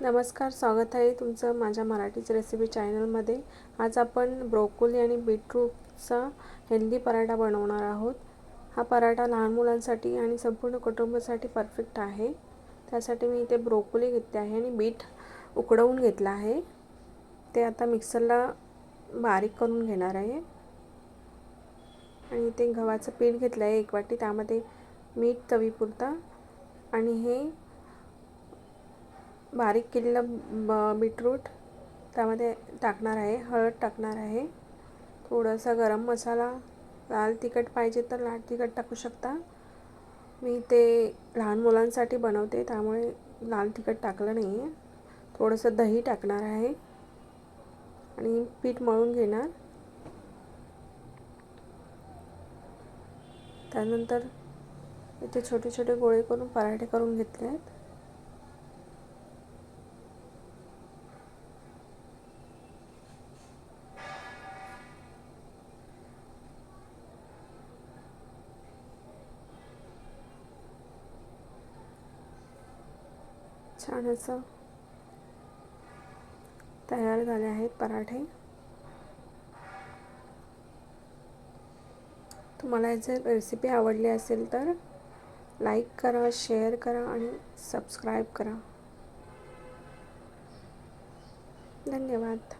नमस्कार, स्वागत आहे तुमचं माझ्या मराठीच रेसिपी चॅनलमध्ये। आज आपण ब्रोकोली आणि बीटरूटचा हेल्दी पराठा बनवणार आहोत। हा पराठा लहान मुलांसाठी आणि संपूर्ण कुटुंबासाठी परफेक्ट आहे। त्यासाठी मी इथे ब्रोकोली घेतले आहे आणि बीट उकडवून घेतला आहे। ते आता मिक्सरला बारीक करून घेणार आहे। आणि इथे गव्हाचं पीठ घेतलं आहे 1 वाटी, त्यामध्ये मीठ चवीपुरता आणि हे बारीक केलेलं बीटरूट त्यामध्ये टाकणार आहे। हळद टाकणार आहे, थोडासा गरम मसाला, लाल तिखट पाहिजे तर लाल तिखट टाकू शकता। मी ते लहान मुलांसाठी बनवते त्यामुळे लाल तिखट टाकलं नाही आहे। थोडंसं दही टाकणार आहे आणि पीठ मळून घेणार। त्यानंतर इथे छोटे छोटे गोळे करून पराठे करून घेतले आहेत। छान असं तयार झाले आहेत पराठे। तुम्हाला याची रेसिपी आवडली असेल तर लाईक करा, शेअर करा आणि सबस्क्राईब करा। धन्यवाद।